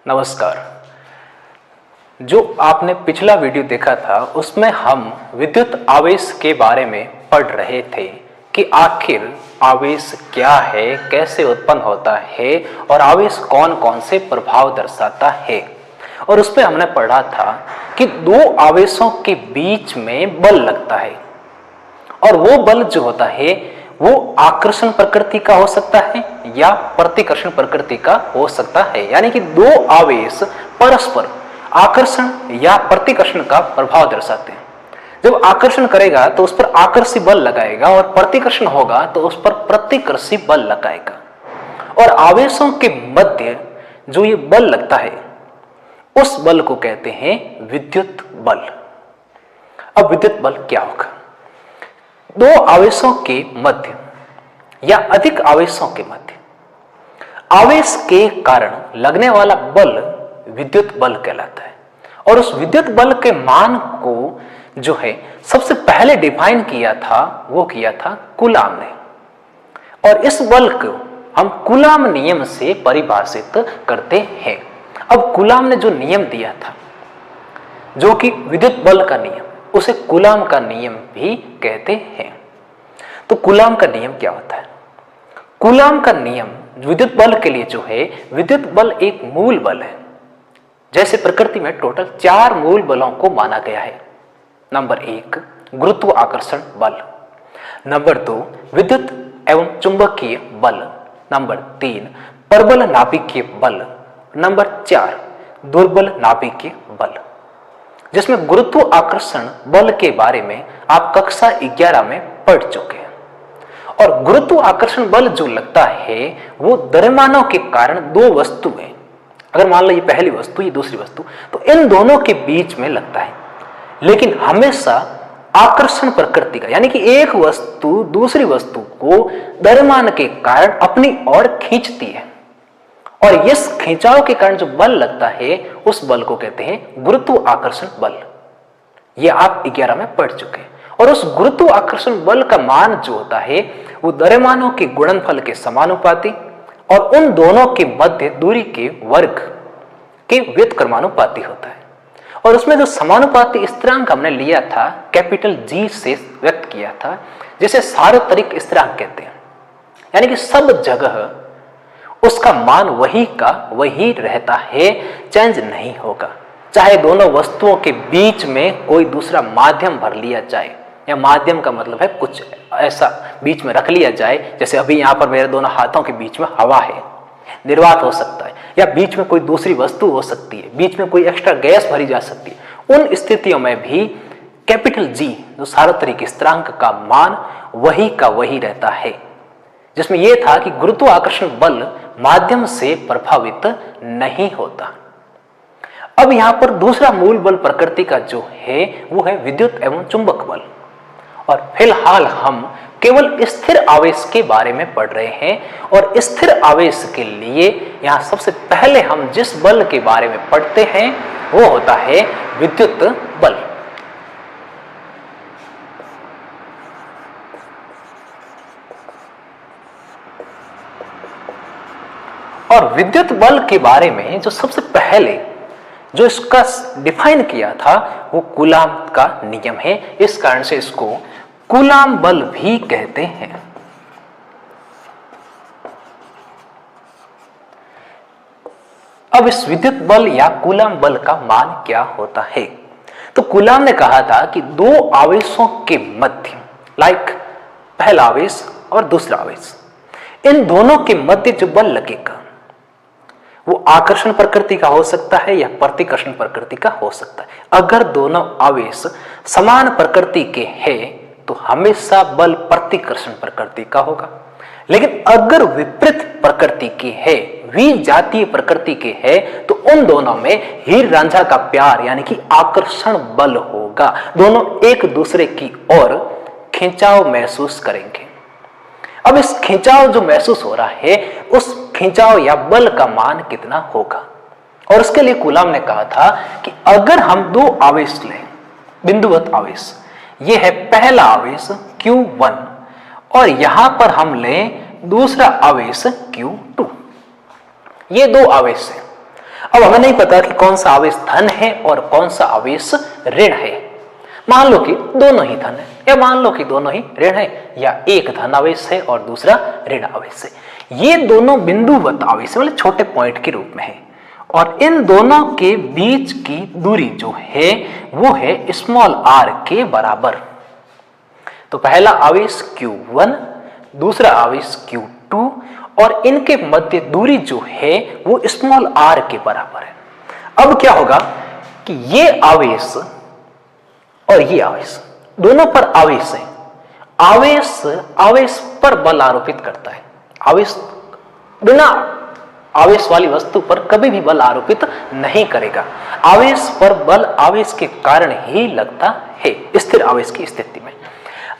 नमस्कार। जो आपने पिछला वीडियो देखा था उसमें हम विद्युत आवेश के बारे में पढ़ रहे थे कि आखिर आवेश क्या है, कैसे उत्पन्न होता है और आवेश कौन कौन से प्रभाव दर्शाता है। और उस पर हमने पढ़ा था कि दो आवेशों के बीच में बल लगता है और वो बल जो होता है वो आकर्षण प्रकृति का हो सकता है या प्रतिकर्षण प्रकृति का हो सकता है। यानी कि दो आवेश परस्पर आकर्षण या प्रतिकर्षण का प्रभाव दर्शाते हैं। जब आकर्षण करेगा तो उस पर आकर्षी बल लगाएगा और प्रतिकर्षण होगा तो उस पर प्रतिकर्षी बल लगाएगा। और आवेशों के मध्य जो ये बल लगता है उस बल को कहते हैं विद्युत बल। अब विद्युत बल क्या होगा? दो आवेशों के मध्य या अधिक आवेशों के मध्य आवेश के कारण लगने वाला बल विद्युत बल कहलाता है। और उस विद्युत बल के मान को जो है सबसे पहले डिफाइन किया था वो किया था कूलाम ने। और इस बल को हम कूलाम नियम से परिभाषित करते हैं। अब कूलाम ने जो नियम दिया था जो कि विद्युत बल का नियम, उसे कूलाम का नियम भी कहते हैं। तो कूलाम का नियम क्या होता है? कूलाम का नियम विद्युत बल के लिए जो है, विद्युत बल एक मूल बल है। जैसे प्रकृति में टोटल 4 मूल बलों को माना गया है। नंबर 1 गुरुत्वाकर्षण बल, नंबर 2 विद्युत एवं चुंबकीय बल, नंबर 3 प्रबल नाभिकीय बल, नंबर 4 दुर्बल नाभिकीय बल। जिसमें गुरुत्वाकर्षण बल के बारे में आप कक्षा 11 में पढ़ चुके हैं। और गुरुत्वाकर्षण बल जो लगता है वो द्रव्यमानों के कारण दो वस्तुएं, अगर मान लो ये पहली वस्तु ये दूसरी वस्तु, तो इन दोनों के बीच में लगता है। लेकिन हमेशा आकर्षण प्रकृति का, यानी कि एक वस्तु दूसरी वस्तु को द्रव्यमान के कारण अपनी ओर खींचती है। और इस खिंचाव के कारण जो बल लगता है उस बल को कहते हैं गुरुत्वाकर्षण बल। ये आप 11 में पढ़ चुके हैं। और उस गुरुत्वाकर्षण बल का मान जो होता है वो द्रव्यमानों के गुणनफल के समानुपाती और उन दोनों के मध्य दूरी के वर्ग के व्युत्क्रमानुपाती होता है। और उसमें जो समानुपाती स्थिरांक हमने लिया था कैपिटल G से व्यक्त किया था, जिसे सार्वत्रिक स्थिरांक कहते हैं। यानी कि सब जगह उसका मान वही का वही रहता है, चेंज नहीं होगा। चाहे दोनों वस्तुओं के बीच में कोई दूसरा माध्यम भर लिया जाए, या माध्यम का मतलब है कुछ ऐसा बीच में रख लिया जाए, जैसे अभी यहाँ पर मेरे दोनों हाथों के बीच में हवा है, निर्वात हो सकता है, या बीच में कोई दूसरी वस्तु हो सकती है, बीच में कोई एक्स्ट्रा गैस भरी जा सकती है। उन स्थितियों में भी कैपिटल G जो सार्वत्रिक स्थिरांक का मान वही का वही रहता है। जिसमें यह था कि गुरुत्वाकर्षण बल माध्यम से प्रभावित नहीं होता। अब यहां पर दूसरा मूल बल प्रकृति का जो है वो है विद्युत एवं चुंबक बल। और फिलहाल हम केवल स्थिर आवेश के बारे में पढ़ रहे हैं। और स्थिर आवेश के लिए यहां सबसे पहले हम जिस बल के बारे में पढ़ते हैं वो होता है विद्युत बल। और विद्युत बल के बारे में जो सबसे पहले जो इसका डिफाइन किया था वो कूलाम का नियम है। इस कारण से इसको कूलाम बल भी कहते हैं। अब इस विद्युत बल या कूलाम बल का मान क्या होता है? तो कूलाम ने कहा था कि दो आवेशों के मध्य, लाइक पहला आवेश और दूसरा आवेश, इन दोनों के मध्य जो बल लगेगा वो आकर्षण प्रकृति का हो सकता है या प्रतिकर्षण प्रकृति का हो सकता है। अगर दोनों आवेश समान प्रकृति के हैं तो हमेशा बल प्रतिकर्षण प्रकृति का होगा। लेकिन अगर विपरीत प्रकृति के है, विजातीय प्रकृति के है, तो उन दोनों में हीर रांझा का प्यार यानी कि आकर्षण बल होगा। दोनों एक दूसरे की ओर खिंचाव महसूस करेंगे। अब इस खिंचाव जो महसूस हो रहा है उस खिंचाव या बल का मान कितना होगा? और उसके लिए कूलाम ने कहा था कि अगर हम दो आवेश लें, बिंदुवत आवेश, यह है पहला आवेश Q1 और यहां पर हम लें दूसरा आवेश Q2, ये दो आवेश हैं। अब हमें नहीं पता कि कौन सा आवेश धन है और कौन सा आवेश ऋण है। मान लो कि दोनों ही धन है, या मान लो कि दोनों ही ऋण है, या एक धन आवेश है और दूसरा ऋण आवेश है। ये दोनों बिंदुवत आवेश मतलब छोटे पॉइंट के रूप में है, और इन दोनों के बीच की दूरी जो है वो है स्मॉल r के बराबर। तो पहला आवेश Q1, दूसरा आवेश Q2, और इनके मध्य दूरी जो है वो स्मॉल r के बराबर है। अब क्या होगा कि ये आवेश और ये आवेश दोनों पर आवेश है। आवेश पर बल आरोपित करता है। आवेश बिना आवेश वाली वस्तु पर कभी भी बल आरोपित नहीं करेगा। आवेश पर बल आवेश के कारण ही लगता है स्थिर आवेश की स्थिति में।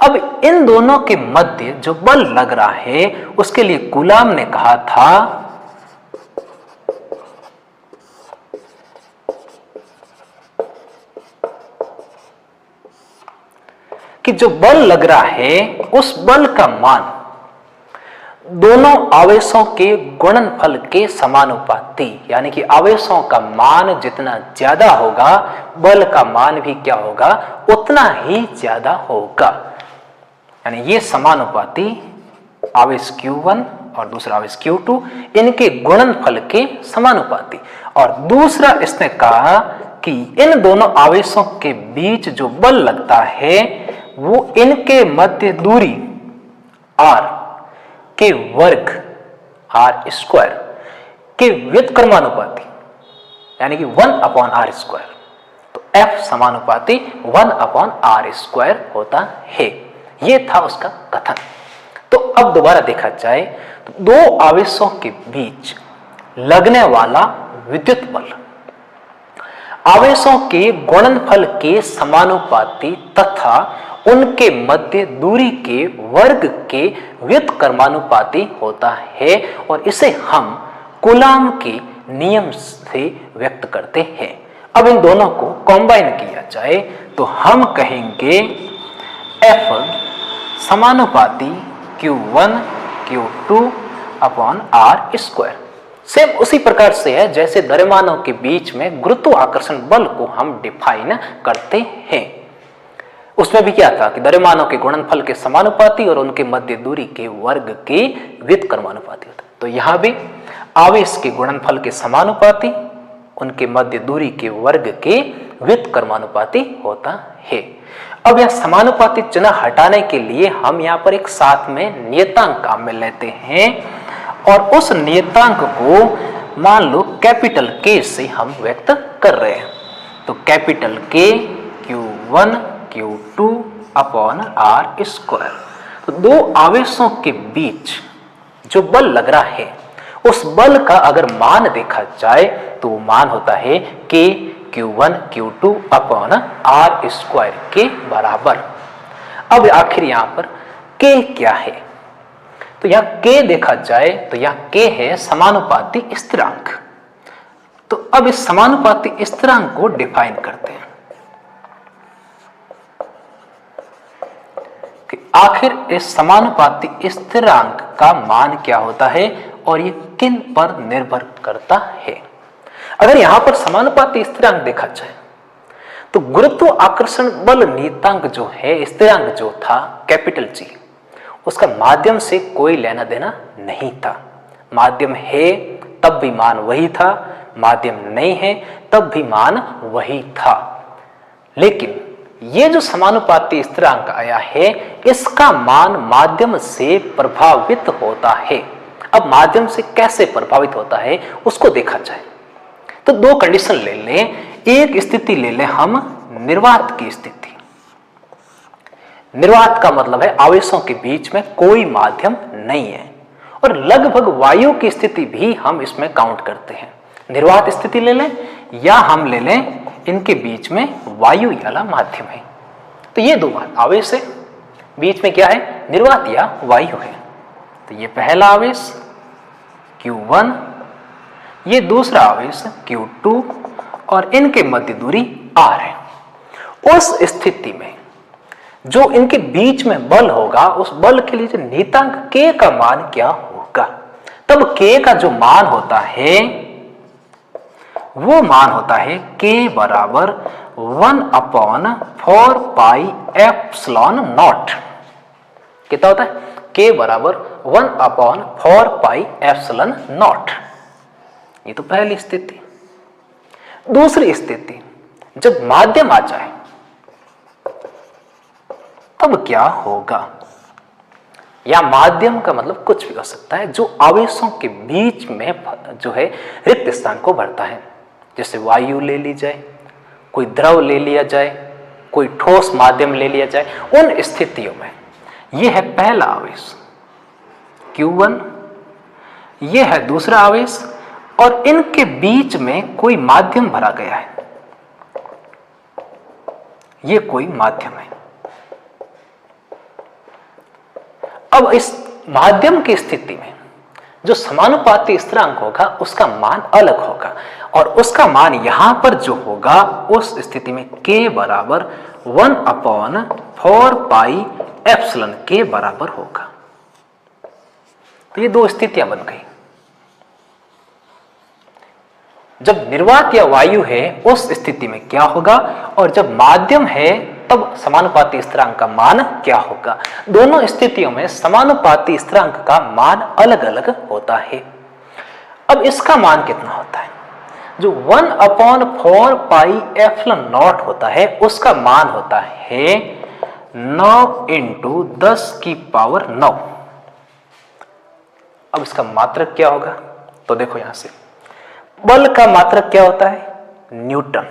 अब इन दोनों के मध्य जो बल लग रहा है उसके लिए कूलाम ने कहा था कि जो बल लग रहा है उस बल का मान दोनों आवेशों के गुणनफल के समानुपाती, यानी कि आवेशों का मान जितना ज्यादा होगा बल का मान भी क्या होगा, उतना ही ज्यादा होगा। यानी ये समानुपाती आवेश Q1 और दूसरा आवेश Q2 इनके गुणनफल के समानुपाती। और दूसरा इसने कहा कि इन दोनों आवेशों के बीच जो बल लगता है वो इनके मध्य दूरी r के वर्ग r² के व्युत्क्रमानुपाती, यानी कि 1/r²। तो F समानुपाती 1/r² होता है। यह था उसका कथन। तो अब दोबारा देखा जाए तो दो आवेशों के बीच लगने वाला विद्युत बल आवेशों के गुणनफल के समानुपाती तथा उनके मध्य दूरी के वर्ग के व्युत्क्रमानुपाती होता है, और इसे हम कूलाम के नियम से व्यक्त करते हैं। अब इन दोनों को कॉम्बाइन किया जाए तो हम कहेंगे F समानुपाती Q1 Q2/r²। सेम उसी प्रकार से है जैसे द्रव्यमानों के बीच में गुरुत्वाकर्षण बल को हम डिफाइन करते हैं। उसमें भी क्या था कि द्रव्यमानों के गुणनफल के समानुपाती और उनके मध्य दूरी के वर्ग के व्युत्क्रमानुपाती होता है। तो यहां भी आवेश के गुणनफल के समानुपाती, उनके मध्य दूरी के वर्ग के व्युत्क्रमानुपाती होता है। अब यह समानुपाती चिन्ह हटाने के लिए हम यहाँ पर एक साथ में नियतांक काम में लेते हैं, और उस नियतांक को मान लो कैपिटल K से हम व्यक्त कर रहे हैं। तो कैपिटल K Q1 Q2/r²। तो दो आवेशों के बीच जो बल लग रहा है उस बल का अगर मान देखा जाए तो वो मान होता है K Q1 Q2/r² के बराबर। अब आखिर यहां पर K क्या है, तो यहां K देखा जाए तो यहां K है समानुपाती स्थिरांक। तो अब इस समानुपाती स्थिरांक को डिफाइन करते हैं कि आखिर इस समानुपाती स्थिरांक का मान क्या होता है और ये किन पर निर्भर करता है। अगर यहां पर समानुपाती स्थिरांक देखा जाए तो गुरुत्वाकर्षण बल नियतांक जो है, स्थिरांक जो था कैपिटल G, उसका माध्यम से कोई लेना देना नहीं था। माध्यम है तब भी मान वही था, माध्यम नहीं है तब भी मान वही था। लेकिन ये जो समानुपाती स्थिरांक आया है इसका मान माध्यम से प्रभावित होता है। अब माध्यम से कैसे प्रभावित होता है उसको देखा जाए तो दो कंडीशन ले लें। एक स्थिति ले लें हम निर्वात की स्थिति। निर्वात का मतलब है आवेशों के बीच में कोई माध्यम नहीं है, और लगभग वायु की स्थिति भी हम इसमें काउंट करते हैं। निर्वात स्थिति ले लें या हम ले लें इनके बीच में वायु वाला माध्यम है। तो ये दो आवेश है, बीच में क्या है, निर्वात या वायु है। तो ये पहला आवेश Q1, ये दूसरा आवेश Q2, और इनके मध्य दूरी R है। उस स्थिति में जो इनके बीच में बल होगा उस बल के लिए जो नियतांक K का मान क्या होगा, तब K का जो मान होता है वो मान होता है k बराबर 1/4 पाई एप्सिलॉन नॉट। कितना होता है? k बराबर 1/4 पाई एप्सिलॉन नॉट। ये तो पहली स्थिति। दूसरी स्थिति, जब माध्यम आ जाए तब क्या होगा? या माध्यम का मतलब कुछ भी हो सकता है जो आवेशों के बीच में जो है रिक्त स्थान को भरता है। जैसे वायु ले ली जाए, कोई द्रव ले लिया जाए, कोई ठोस माध्यम ले लिया जाए। उन स्थितियों में यह है पहला आवेश Q1, यह है दूसरा आवेश, और इनके बीच में कोई माध्यम भरा गया है। यह कोई माध्यम है। अब इस माध्यम की स्थिति में जो समानुपाती स्थिरांक होगा उसका मान अलग होगा, और उसका मान यहां पर जो होगा उस स्थिति में k बराबर 1/4 पाई एप्सिलॉन के बराबर होगा। तो ये दो स्थितियां बन गई। जब निर्वात या वायु है उस स्थिति में क्या होगा, और जब माध्यम है तब समानुपाती स्थिरांक का मान क्या होगा। दोनों स्थितियों में समानुपाती स्थिरांक का मान अलग अलग होता है। अब इसका मान कितना होता है? जो 1/4 पाई एप्सिलॉन नॉट होता है उसका मान होता है 9 × 10⁹। अब इसका मात्रक क्या होगा? तो देखो यहां से बल का मात्रक क्या होता है? न्यूटन।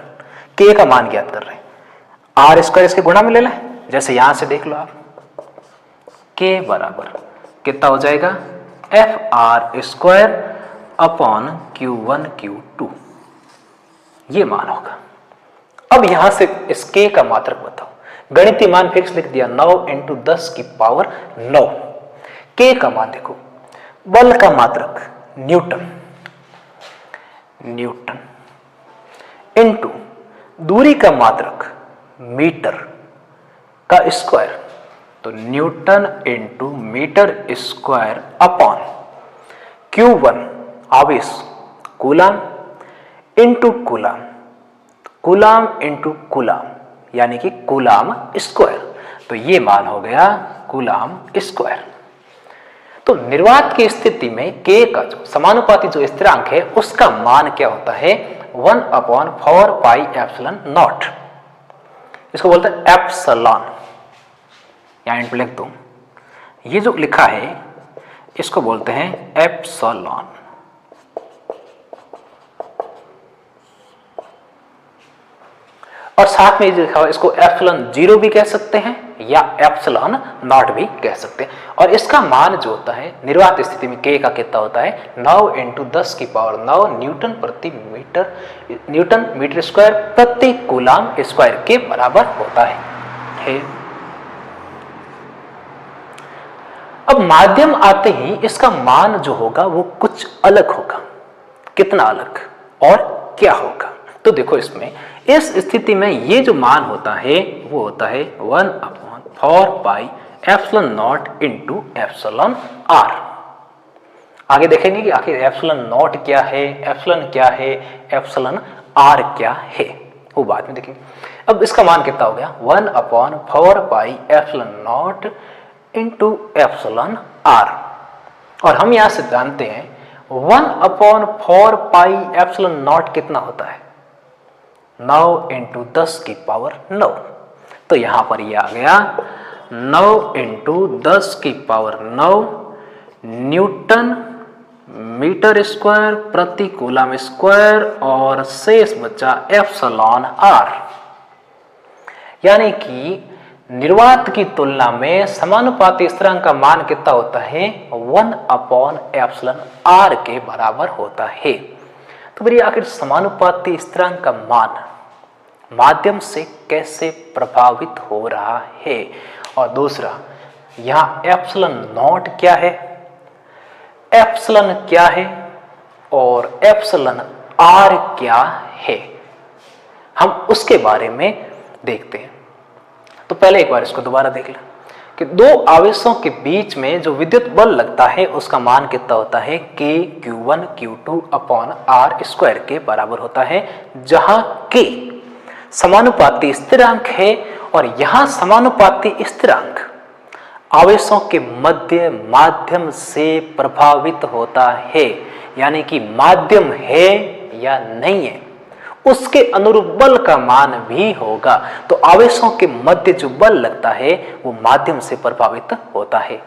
k का मान ज्ञात कर रहे हैं, r² इसके गुणा में ले लें। जैसे यहां से देख लो आप, k बराबर कितना हो जाएगा? Fr²/Q1Q2, ये मान होगा। अब यहां से इस k का मात्रक बताओ। गणितीय मान फिक्स लिख दिया, 9 × 10⁹। k का मान देखो, बल का मात्रक न्यूटन इंटू दूरी का मात्रक मीटर का स्क्वायर, तो newton into metre square upon Q1 आवेश coulomb into coulomb into coulomb, यानी कि कूलाम स्क्वायर। तो ये मान हो गया कूलाम स्क्वायर। तो निर्वात की स्थिति में k का जो समानुपाती जो स्थिरांक है उसका मान क्या होता है? 1/4 पाई एप्सिलॉन नॉट। इसको बोलते हैं एप्सिलॉन, यहां पे लिख दूं। ये जो लिखा है इसको बोलते हैं एप्सिलॉन। और साथ में जो लिखा हुआ इसको एप्सिलॉन 0 भी कह सकते हैं या एप्सिलॉन नॉट भी कह सकते हैं। और इसका मान जो होता है निर्वात स्थिति में k का कितना होता है? 9 × 10⁹ न्यूटन मीटर स्क्वायर प्रति कूलाम स्क्वायर के बराबर होता है। अब माध्यम आते ही इसका मान जो होगा वो कुछ अलग होगा। कितना अलग और क्या होगा? तो देखो इसमें इस स्थिति में ये जो मान होता है वो होता है 1/4 pi epsilon naught into epsilon r। आगे देखेंगे कि आखिर एप्सिलॉन नॉट क्या है, एप्सिलॉन क्या है, एप्सिलॉन r क्या है, वो बाद में देखेंगे। अब इसका मान कितना हो गया? 1/4 pi epsilon naught into epsilon r। और हम यहां से जानते हैं 1/4 पाई एप्सिलॉन नॉट कितना होता है? 9 × 10⁹। तो यहां पर ये आ गया 9 × 10⁹ न्यूटन मीटर स्क्वायर प्रति कूलाम स्क्वायर, और शेष बचा एप्सिलॉन r। यानी कि निर्वात की तुलना में समानुपाती स्थिरांक का मान कितना होता है? 1/ε r के बराबर होता है। तो फिर आखिर समानुपाती स्थिरांक का मान माध्यम से कैसे प्रभावित हो रहा है? और दूसरा, यहां एप्सिलॉन नॉट क्या है, एप्सिलॉन क्या है और एप्सिलॉन r क्या है, हम उसके बारे में देखते हैं। तो पहले एक बार इसको दोबारा देख लें। कि दो आवेशों के बीच में जो विद्युत बल लगता है उसका मान कितना होता है, K Q1 Q2 upon R square के बराबर होता है, जहां K समानुपाती स्थिरांक है और यहां समानुपाती स्थिरांक आवेशों के मध्य माध्यम से प्रभावित होता है, यानी कि माध्यम है या नहीं है उसके अनुरूप बल का मान भी होगा। तो आवेशों के मध्य जो बल लगता है वो माध्यम से प्रभावित होता है।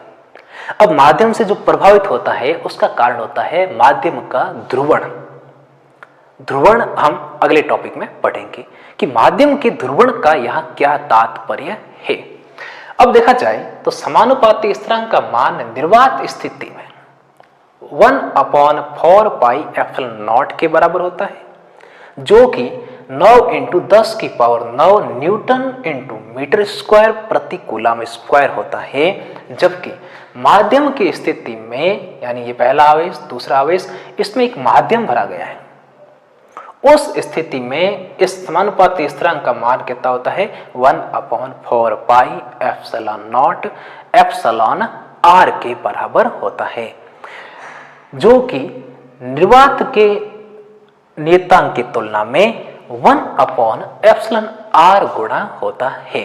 अब माध्यम से जो प्रभावित होता है उसका कारण होता है माध्यम का ध्रुवण। ध्रुवण हम अगले टॉपिक में पढ़ेंगे कि माध्यम के ध्रुवण का यहां क्या तात्पर्य है। अब देखा जाए तो समानुपाती स्थिरांक का मान निर्वात स्थिति में 1/4 पाई एप्सिलॉन नॉट के बराबर होता है, जो कि 9 × 10⁹ न्यूटन इंटू मीटर स्क्वायर प्रति कूलम स्क्वायर होता है। जबकि माध्यम की स्थिति में, यानी ये पहला आवेश दूसरा आवेश, इसमें एक माध्यम भरा गया है, उस स्थिति में इस समानुपाती स्थिरांक का मान कितना होता है, 1/4 pi epsilon naught epsilon R के बराबर होता है, जो कि निर्वात के नियतांक की तुलना में 1/एप्सिलॉन आर गुणा होता है।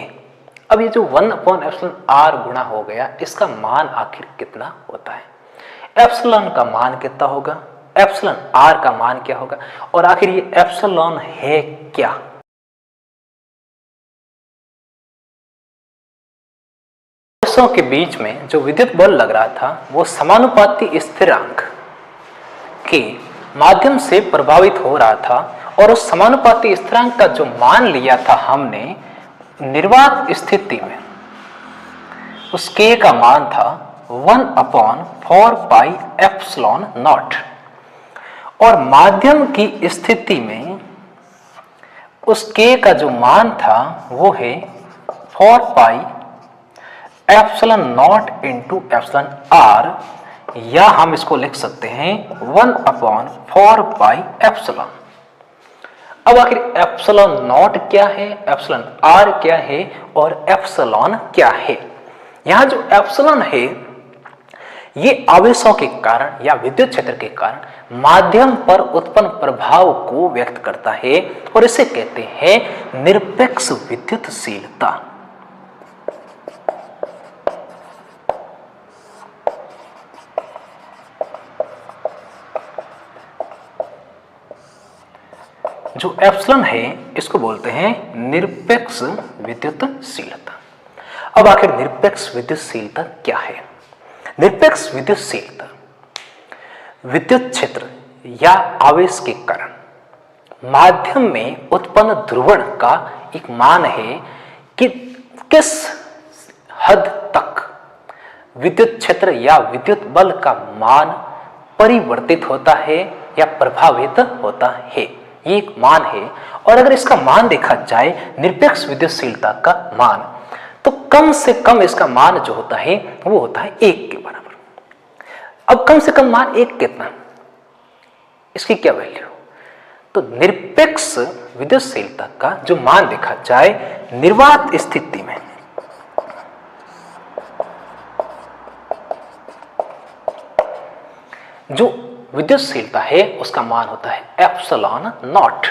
अब ये जो 1/एप्सिलॉन आर गुणा हो गया, इसका मान आखिर कितना होता है, एप्सिलॉन का मान कितना होगा, एप्सिलॉन आर का मान क्या होगा, और आखिर ये एप्सिलॉन है क्या। आवेशों के बीच में जो विद्युत बल लग रहा था वो समानुपाती स्थिरांक के माध्यम से प्रभावित हो रहा था, और उस समानुपाती स्थिरांक का जो मान लिया था हमने निर्वात स्थिति में, उस K का मान था 1/4 पाई एप्सिलॉन नॉट, और माध्यम की स्थिति में उस K का जो मान था वो है 4 pi epsilon naught into epsilon R, या हम इसको लिख सकते हैं 1/4 पाई एप्सिलॉन। अब आखिर एप्सिलॉन नॉट क्या है, एप्सिलॉन आर क्या है और एप्सिलॉन क्या है। यहां जो एप्सिलॉन है ये आवेशों के कारण या विद्युत क्षेत्र के कारण माध्यम पर उत्पन्न प्रभाव को व्यक्त करता है, और इसे कहते हैं निरपेक्ष विद्युतशीलता। जो एप्सिलॉन है इसको बोलते हैं निरपेक्ष विद्युतशीलता। अब आखिर निरपेक्ष विद्युतशीलता क्या है। निरपेक्ष विद्युतशीलता विद्युत क्षेत्र या आवेश के कारण माध्यम में उत्पन्न ध्रुवण का एक मान है कि किस हद तक विद्युत क्षेत्र या विद्युत बल का मान परिवर्तित होता है या प्रभावित होता है, ये एक मान है। और अगर इसका मान देखा जाए निरपेक्ष विद्युतशीलता का मान, तो कम से कम इसका मान जो होता है वो होता है 1 के बराबर। अब कम से कम मान 1 कितना, इसकी क्या वैल्यू, तो निरपेक्ष विद्युतशीलता का जो मान देखा जाए निर्वात स्थिति में, जो विद्युतशीलता है उसका मान होता है एप्सिलॉन नॉट,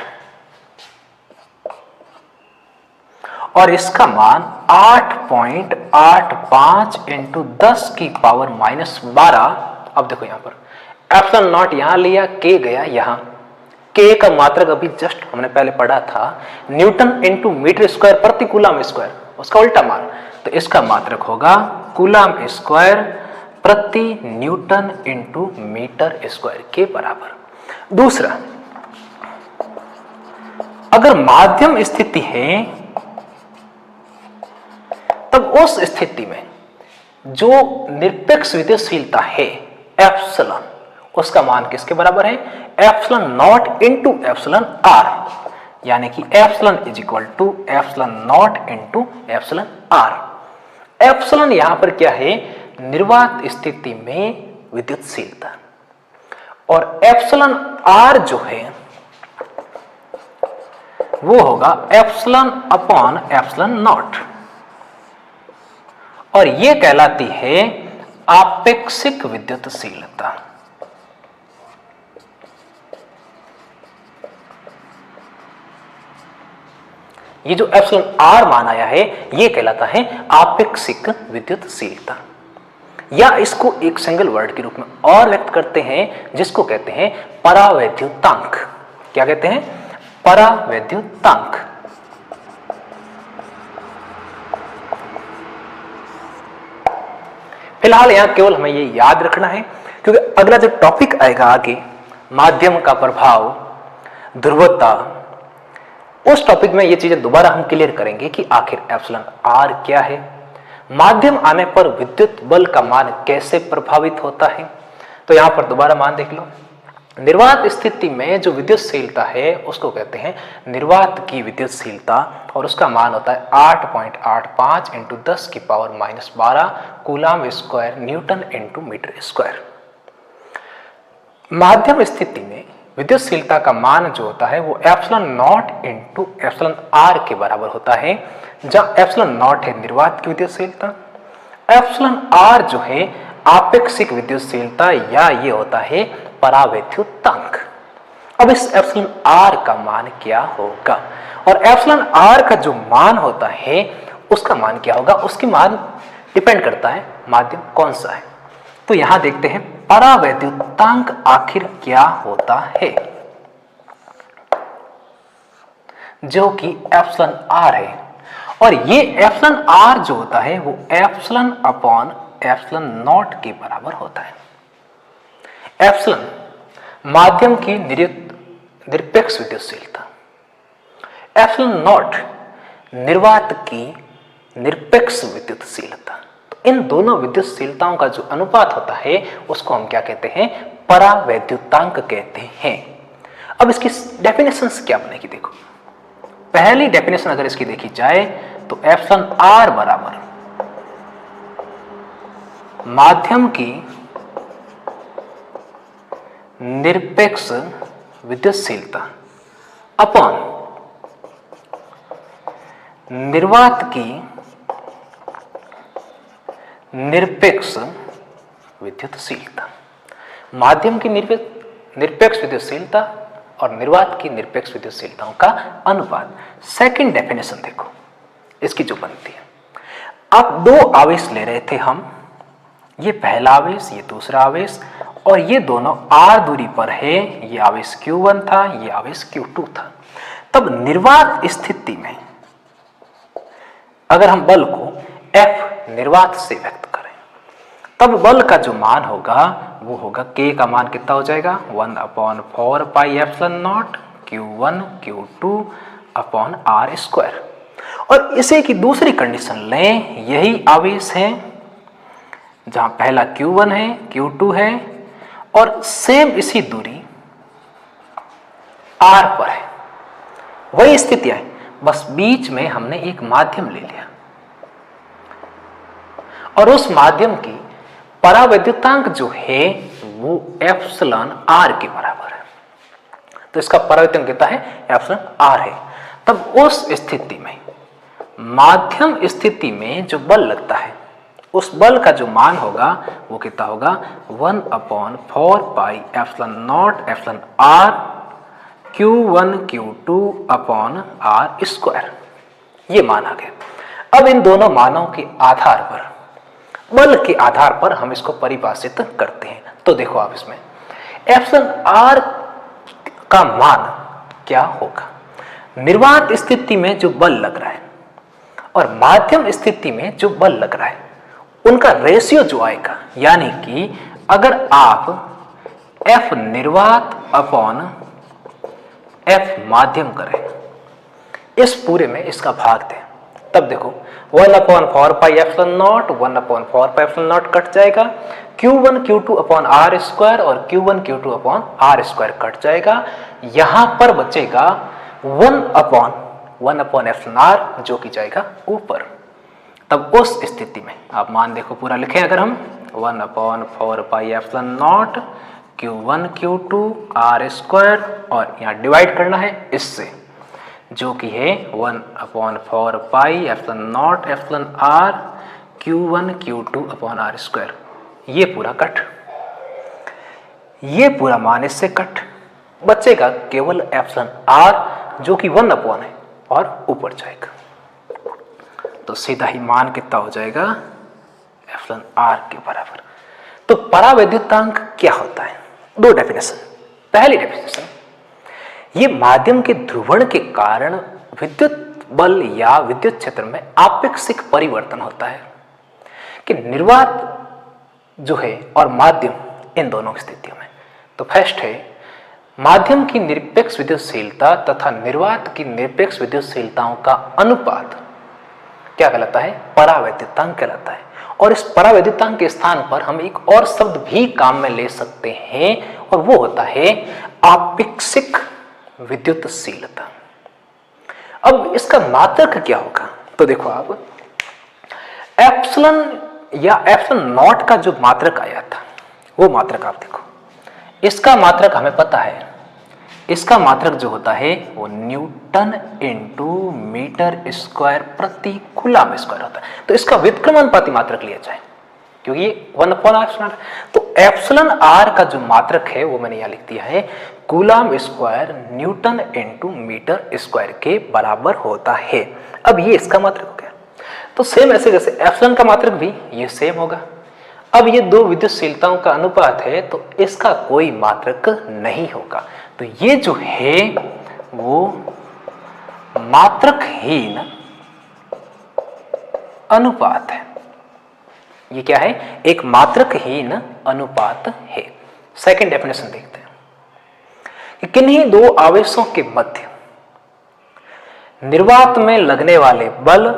और इसका मान 8.85 × 10⁻⁻12। अब देखो यहां पर एप्सिलॉन नॉट यहां लिया, के गया यहां, के का मात्रक अभी जस्ट हमने पहले पढ़ा था न्यूटन इंटू मीटर स्क्वायर प्रति कूलम स्क्वायर, उसका उल्टा मान, तो इसका मात्रक होगा कूलम स्क्वायर प्रति न्यूटन इंटू मीटर स्क्वायर के बराबर। दूसरा, अगर माध्यम स्थिति है तब उस स्थिति में जो निरपेक्ष विद्युतशीलता है एप्सिलॉन, उसका मान किसके बराबर है, epsilon naught into epsilon R, यानी कि epsilon is equal to epsilon naught into epsilon R. Epsilon यहां पर क्या है, निर्वात स्थिति में विद्युतशीलता, और एप्सिलॉन आर जो है वो होगा एप्सिलॉन अपॉन एप्सिलॉन नॉट। और ये कहलाती है आपेक्षिक विद्युतशीलता। ये जो एप्सिलॉन आर मान आया है ये कहलाता है आपेक्षिक विद्युतशीलता, या इसको एक सिंगल वर्ड के रूप में और व्यक्त करते हैं जिसको कहते हैं परावैद्युतांक। क्या कहते हैं? परावैद्युतांक। फिलहाल यहां केवल हमें ये याद रखना है, क्योंकि अगला जो टॉपिक आएगा आगे, माध्यम का प्रभाव, ध्रुवता, उस टॉपिक में ये चीजें दोबारा हम क्लियर करेंगे कि आखिर एप्सिलॉन आर क्या है, माध्यम आने पर विद्युत बल का मान कैसे प्रभावित होता है। तो यहां पर दोबारा मान देख लो। निर्वात स्थिति में जो विद्युतशीलता है उसको कहते हैं निर्वात की विद्युतशीलता, और उसका मान होता है 8.85 इंटू 10 की power -12 coulomb square newton into metre square. माध्यम स्थिति में विद्युतशीलता का मान जो होता है वो epsilon naught into epsilon R के बराबर होता है, जहां एप्सिलॉन नॉट है निर्वात की विद्युतशीलता, एप्सिलॉन आर जो है आपेक्षिक विद्युतशीलता, या ये होता है परावैद्युतांक। अब इस एप्सिलॉन आर का मान क्या होगा, और एप्सिलॉन आर का जो मान होता है उसका मान क्या होगा, उसकी मान डिपेंड करता है माध्यम कौन सा है। तो यहां देखते हैं परावैद्युतांक आखिर क्या होता है, जो कि एप्सिलॉन आर है। और ये एप्सिलॉन आर जो होता है वो एप्सिलॉन अपॉन एप्सिलॉन नॉट के बराबर होता है। एप्सिलॉन माध्यम की निरपेक्ष विद्युतशीलता, एप्सिलॉन नॉट निर्वात की निरपेक्ष विद्युतशीलता। इन दोनों विद्युतशीलताओं का जो अनुपात होता है उसको हम क्या कहते हैं? परावैद्युतांक कहते हैं। अब इसकी डेफिनेशंस क्या बनेगी देखो। पहली डेफिनेशन अगर इसकी देखी जाए तो एप्सिलॉन आर बराबर माध्यम की निरपेक्ष विद्युतशीलता अपॉन निर्वात की निरपेक्ष विद्युतशीलता। माध्यम की निरपेक्ष विद्युतशीलता और निर्वात की निरपेक्ष विद्युतशीलताओं का अनुपात। सेकंड डेफिनेशन देखो इसकी जो बनती है। अब दो आवेश ले रहे थे हम, ये पहला आवेश, ये दूसरा आवेश, और ये दोनों r दूरी पर है। ये आवेश Q1 था, ये आवेश Q2 था। तब निर्वात स्थिति में अगर हम बल को F निर्वात से व्यक्त करें तब बल का जो मान होगा वो होगा K का मान कितना हो जाएगा 1/4 pi epsilon not Q1 Q2 upon R square. और इसे की दूसरी कंडीशन लें, यही आवेश है जहां पहला Q1 है, Q2 है और सेम इसी दूरी R पर है। वही स्थितियां है, बस बीच में हमने एक माध्यम ले लिया और उस माध्यम की परावैद्युतांक जो है वो एप्सिलॉन आर के बराबर है। तो इसका परावैद्युतांक कितना है? एप्सिलॉन आर है। तब उस स्थिति में माध्यम स्थिति में जो बल लगता है उस बल का जो मान होगा वो कितना होगा 1/4 pi epsilon naught epsilon R Q1 Q2 upon R square. ये मान आ गया। अब इन दोनों मानों के आधार पर, बल के आधार पर हम इसको परिभाषित करते हैं। तो देखो आप इसमें एप्सिलॉन R का मान क्या होगा। निर्वात स्थिति में जो बल लग रहा है और माध्यम स्थिति में जो बल लग रहा है उनका रेशियो जो आएगा, यानी कि अगर आप F निर्वात अपॉन F माध्यम करें, इस पूरे में इसका भाग दें, तब देखो 1/4 pi epsilon not 1/4 pi epsilon not cut जाएगा, Q1 Q2 upon R square और Q1 Q2 upon R square cut जाएगा। यहां पर बचेगा 1/1 एप्सिलॉन R जो कि जाएगा ऊपर। तब उस स्थिति में आप मान देखो पूरा लिखें, अगर हम 1/4 pi epsilon not Q1 Q2 R square और यहाँ डिवाइड करना है इससे, जो कि है 1/4 pi epsilon naught epsilon R Q1 Q2 upon R square, ये पूरा कट, ये पूरा मान इससे कट, बचेगा केवल एप्सिलॉन आर जो कि 1 अपॉन है और ऊपर जाएगा। तो सीधा ही मान कितना हो जाएगा, एप्सिलॉन आर के बराबर। तो परावैद्युतांक क्या होता है? दो डेफिनेशन। पहली डेफिनेशन, ये माध्यम के ध्रुवण के कारण विद्युत बल या विद्युत क्षेत्र में आपेक्षिक परिवर्तन होता है कि निर्वात जो है और माध्यम, इन दोनों की स्थितियों में। तो फर्स्ट है, माध्यम की निरपेक्ष विद्युतशीलता तथा निर्वात की निरपेक्ष विद्युतशीलताओं का अनुपात क्या कहलाता है? परावैद्युतांक कहलाता है। और इस परावैद्युतांक के स्थान पर हम एक और शब्द भी काम में ले सकते हैं और वो होता है आपेक्षिक विद्युतशीलता। अब इसका मात्रक क्या होगा? तो देखो आप, एप्सिलॉन या एप्सिलॉन नॉट का जो मात्रक आया था वो मात्रक आप देखो, इसका मात्रक हमें पता है, इसका मात्रक जो होता है वो न्यूटन इंटू मीटर स्क्वायर प्रति कूलम स्क्वायर होता है। तो इसका व्युत्क्रमानुपाती मात्रक लिया जाए क्योंकि ये 1 अपॉन आर स्क्वायर, तो एप्सिलॉन आर का जो मात्रक है वो मैंने यहां लिख दिया है, coulomb square newton into metre square के बराबर होता है। अब ये इसका मात्रक हो गया। तो सेम ऐसे जैसे एप्सिलॉन का मात्रक भी ये सेम होगा। अब ये दो विद्युतशीलताओं का अनुपात है तो इसका कोई मात्रक नहीं होगा। तो ये जो है वो मात्रकहीन अनुपात है। ये क्या है? एक मात्रकहीन अनुपात है। सेकंड डेफिनेशन देखते हैं कि किन्हीं दो आवेशों के मध्य निर्वात में लगने वाले बल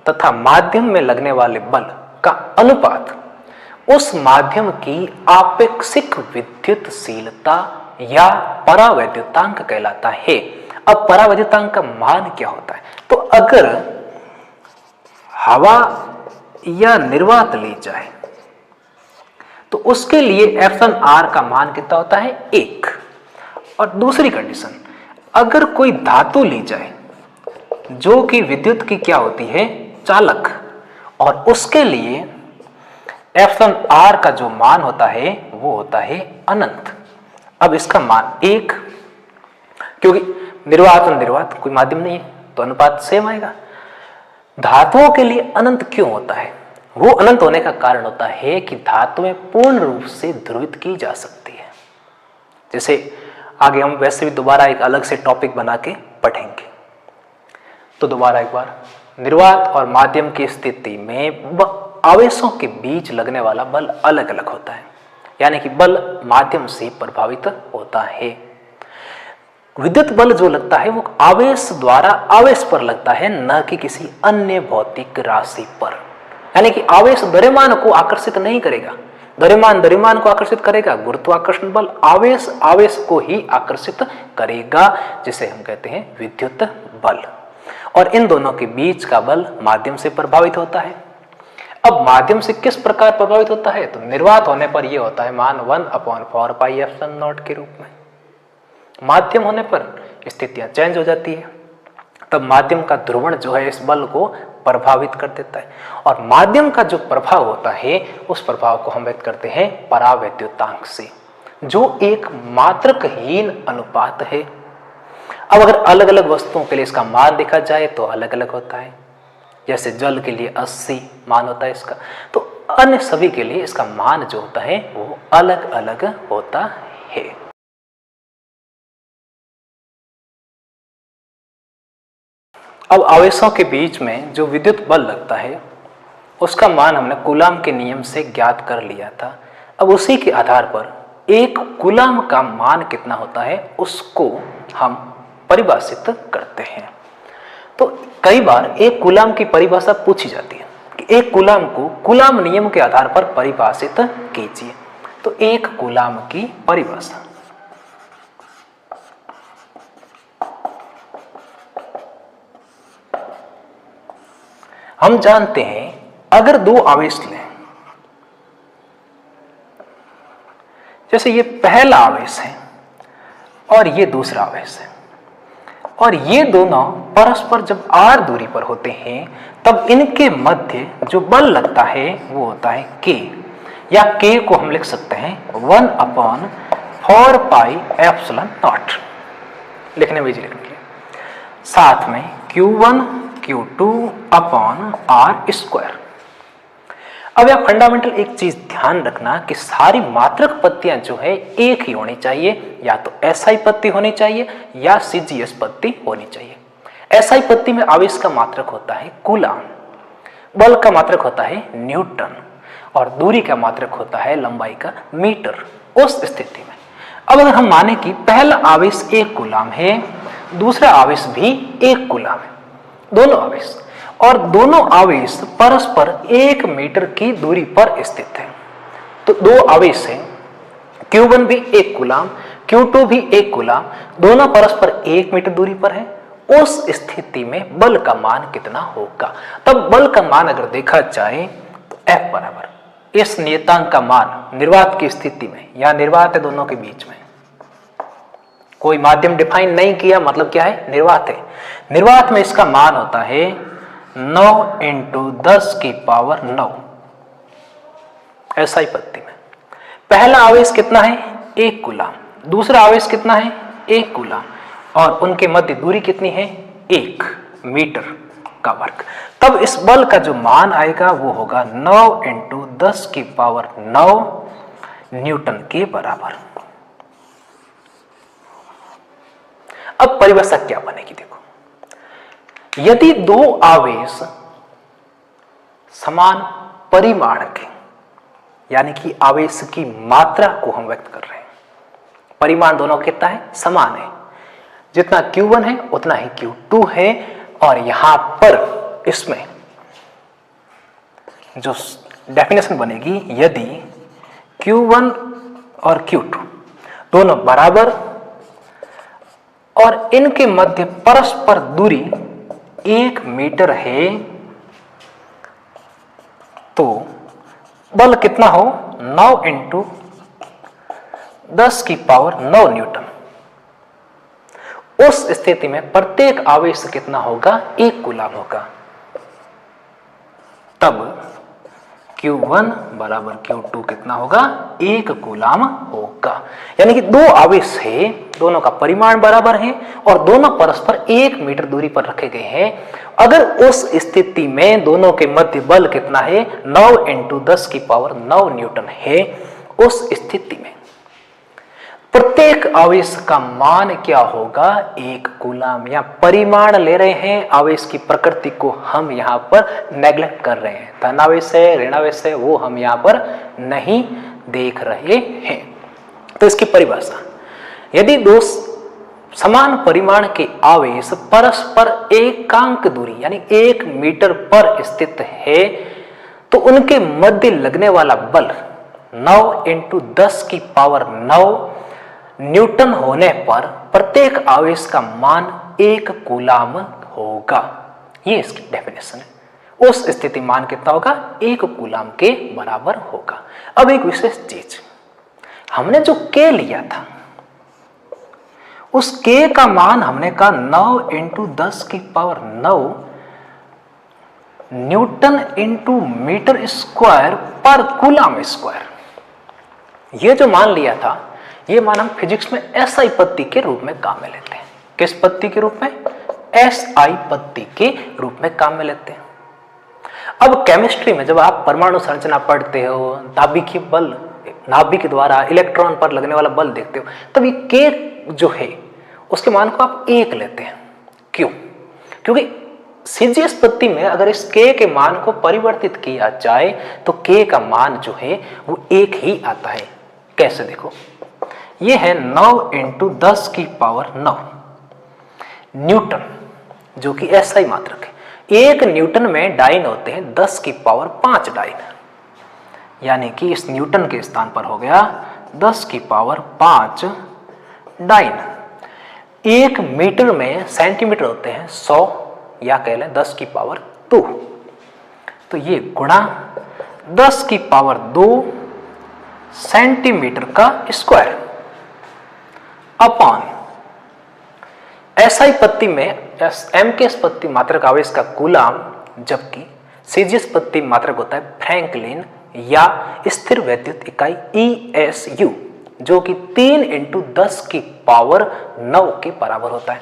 तथा माध्यम में लगने वाले बल का अनुपात उस माध्यम की आपेक्षिक विद्युतशीलता या परावैद्युतांक कहलाता है। अब परावैद्युतांक का मान क्या होता है? तो अगर हवा या निर्वात ली जाए तो उसके लिए एप्सिलॉन आर का मान कितना होता है? 1। और दूसरी कंडीशन, अगर कोई धातु ली जाए जो कि विद्युत की क्या होती है? चालक, और उसके लिए एप्सिलॉन आर का जो मान होता है वो होता है अनंत। अब इसका मान 1, क्योंकि निर्वात और निर्वात कोई माध्यम नहीं है तो अनुपात सेम आएगा। धातुओं के लिए अनंत क्यों होता है? वो अनंत होने का कारण होता है कि धातुएं पूर्ण रूप से ध्रुवित की जा सकती है। जैसे आगे हम वैसे भी दोबारा एक अलग से टॉपिक बना के पढ़ेंगे। तो दोबारा एक बार, निर्वात और माध्यम की स्थिति में आवेशों के बीच लगने वाला बल अलग अलग होता है, यानी कि बल माध्यम से प्रभावित होता है। विद्युत बल जो लगता है वो आवेश द्वारा आवेश पर लगता है, न कि किसी अन्य भौतिक राशि पर। यानी कि आवेश द्रव्यमान को आकर्षित नहीं करेगा, द्रव्यमान द्रव्यमान को आकर्षित करेगा। गुरुत्वाकर्षण बल आवेश आवेश को ही आकर्षित करेगा, जिसे हम कहते हैं विद्युत बल। और इन दोनों के बीच का बल माध्यम से प्रभावित होता है। अब माध्यम से किस प्रकार प्रभावित होता है? तो निर्वात होने पर यह होता है मान 1/4 पाई एप्सिलॉन नॉट के रूप में। माध्यम होने पर स्थितियां चेंज हो जाती है, तब माध्यम का ध्रुवण जो है इस बल को प्रभावित कर देता है। और माध्यम का जो प्रभाव होता है उस प्रभाव को हम व्यक्त करते हैं परावैद्युतांक से, जो एक मात्रकहीन अनुपात है। अब अगर अलग अलग वस्तुओं के लिए इसका मान देखा जाए तो अलग अलग होता है। जैसे जल के लिए 80 मान होता है इसका, तो अन्य सभी के लिए इसका मान जो होता है वो अलग अलग होता है। अब आवेशों के बीच में जो विद्युत बल लगता है उसका मान हमने कूलम के नियम से ज्ञात कर लिया था। अब उसी के आधार पर एक कूलम का मान कितना होता है उसको हम परिभाषित करते हैं। तो कई बार एक कूलम की परिभाषा पूछी जाती है कि एक कूलम को कूलम नियम के आधार पर परिभाषित कीजिए। तो एक कूलम की परिभाषा, हम जानते हैं अगर दो आवेश लें, जैसे ये पहला आवेश है और ये दूसरा आवेश है, और ये दोनों परस्पर जब r दूरी पर होते हैं तब इनके मध्य जो बल लगता है वो होता है k, या k को हम लिख सकते हैं 1/4πε0, लिखने में इजी लिखने के लिए, साथ में Q1 Q2/r²। अब यह फंडामेंटल एक चीज ध्यान रखना कि सारी मात्रक पत्तियां जो है एक ही होनी चाहिए, या तो एसआई पत्ती होनी चाहिए या सीजीएस पत्ती होनी चाहिए। एसआई पत्ती में आवेश का मात्रक होता है कूलाम, बल का मात्रक होता है न्यूटन और दूरी का मात्रक होता है लंबाई का मीटर। उस स्थिति में अब अगर हम माने कि पहला आवेश 1 कूलाम है, दूसरा आवेश भी 1 कूलाम है, दोनों आवेश, और दोनों आवेश परस्पर 1 मीटर की दूरी पर स्थित है, तो दो आवेश हैं, Q1 भी 1 कूलाम, Q2 भी 1 कूलाम, दोनों परस्पर 1 मीटर दूरी पर है। उस स्थिति में बल का मान कितना होगा? तब बल का मान अगर देखा जाए तो F बराबर इस नियतांक का मान निर्वात की स्थिति में, या निर्वात है दोनों के बीच में, कोई माध्यम डिफाइन नहीं किया, मतलब क्या है? निर्वात है। निर्वात में इसका मान होता है 9 × 10⁹ एसआई पत्ती में। पहला आवेश कितना है? 1 कूलाम, दूसरा आवेश कितना है? 1 कूलाम, और उनके मध्य दूरी कितनी है? 1 मीटर का वर्ग। तब इस बल का जो मान आएगा वो होगा 9 × 10⁹ न्यूटन के बराबर। अब परिभाषा क्या बनेगी देखो, यदि दो आवेश समान परिमाण के, यानी कि आवेश की मात्रा को हम व्यक्त कर रहे हैं, परिमाण दोनों कितना है? समान है, जितना Q1 है उतना ही Q2 है, और यहां पर इसमें जो डेफिनेशन बनेगी, यदि Q1 और Q2 दोनों बराबर और इनके मध्य परस्पर दूरी 1 मीटर है, तो बल कितना हो? 9 × 10⁹ न्यूटन। उस स्थिति में प्रत्येक आवेश कितना होगा? 1 कूलाम होगा। तब Q1 बराबर Q2 कितना होगा? 1 कूलाम होगा। यानी कि दो आवेश है, दोनों का परिमाण बराबर है और दोनों परस्पर 1 मीटर दूरी पर रखे गए हैं। अगर उस स्थिति में दोनों के मध्य बल कितना है? 9 × 10⁹ न्यूटन है। उस स्थिति में प्रत्येक आवेश का मान क्या होगा? 1 कूलाम। या परिमाण ले रहे हैं, आवेश की प्रकृति को हम यहां पर नेग्लेक्ट कर रहे हैं, धनावेश है ऋणावेश है वो हम यहां पर नहीं देख रहे हैं। तो इसकी परिभाषा, यदि दो समान परिमाण के आवेश परस्पर एकांक दूरी यानी 1 मीटर पर स्थित है, तो उनके मध्य लगने वाला बल 9 × 10⁹ न्यूटन होने पर प्रत्येक आवेश का मान 1 कूलाम होगा। ये इसकी डेफिनेशन है। उस स्थिति मान कितना होगा? 1 कूलाम के बराबर होगा। अब एक विशेष चीज, हमने जो K लिया था, उस K का मान हमने कहा 9 × 10⁹ न्यूटन × मीटर स्क्वायर पर कूलाम स्क्वायर। ये जो मान लिया था, ये मान हम फिजिक्स में एसआई पत्ती के रूप में काम में लेते हैं। किस पत्ती के रूप में? एसआई पत्ती के रूप में काम में लेते हैं। अब केमिस्ट्री में जब आप परमाणु संरचना पढ़ते हो, नाभिकीय बल, नाभिक द्वारा इलेक्ट्रॉन पर लगने वाला बल देखते हो, तब ये K जो है उसके मान को आप 1 लेते हैं। क्यों? क्योंकि सीजीएस पत्ती में अगर इस K के मान को परिवर्तित किया जाए तो K का मान जो है वो 1 ही आता है। कैसे? देखो, ये है 9 × 10⁹ न्यूटन, जो कि एसआई मात्रक है। 1 न्यूटन में डाइन होते हैं 10⁵ डाइन, यानी कि इस न्यूटन के स्थान पर हो गया 10⁵ डाइन। 1 मीटर में सेंटीमीटर होते हैं 100, या कह लें 10⁻²। तो ये गुणा 10⁻² सेंटीमीटर का स्क्वायर अपॉन एसआई पत्ती में एम के स्पत्ति मात्रक आवेश का कूलाम, जबकि सीजी स्पत्ति मात्रक होता है फ्रैंकलिन या स्थिर वैद्युत इकाई ESU, जो कि 3 × 10 की पावर 9 के बराबर होता है।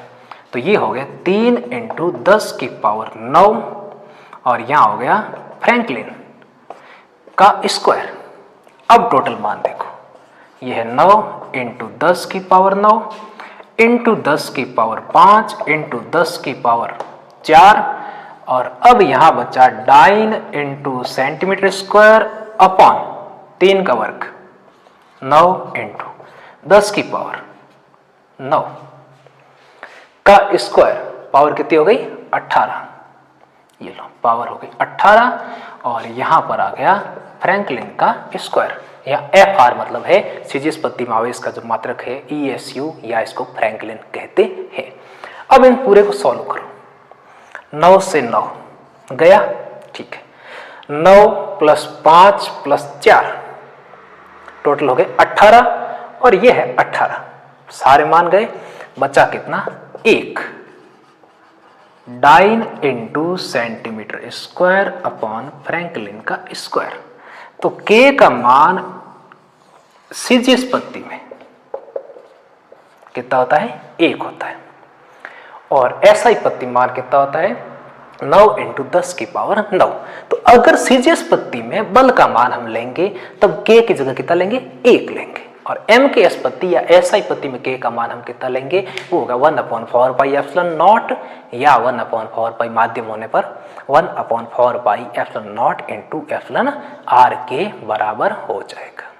तो ये हो गया 3 × 10 की पावर 9 और यहां हो गया फ्रैंकलिन का स्क्वायर। अब टोटल मान देखो, यह है 9 × 10 की पावर 9 × 10 की पावर 5 × 10 की पावर 4 और अब यहां बचा 9 × सेंटीमीटर स्क्वायर अपॉन 3 का वर्ग, 9 × 10 की पावर 9 का स्क्वायर। पावर कितनी हो गई? 18। ये लो पावर हो गई 18 और यहां पर आ गया फ्रैंकलिन का स्क्वायर, या FR मतलब है सीजी स्पत्ति में आवेश का जो मात्रक है ESU, या इसको फ्रैंकलिन कहते हैं। अब इन पूरे को सॉल्व करो। 9 से 9 गया, ठीक है, 9 + 5 + 4 टोटल हो गए 18 और ये है 18, सारे मान गए, बचा कितना? 1। 9 × सेंटीमीटर स्क्वायर अपॉन फ्रैंकलिन का स्क्वायर। तो K का मान सीजी स्पत्ति में कितना होता है? 1 होता है और SI पत्ति मान कितना होता है? 9 × 10 की पावर 9। तो अगर सीजी स्पत्ति में बल का मान हम लेंगे तब K की जगह कितना लेंगे? 1 लेंगे, और M के स्पत्ति या SI पत्ति में K का मान हम कितना लेंगे? वो होगा 1/4πε0 या 1/4π माध्यम होने पर 1/4πε0 × εr के बराबर हो जाएगा।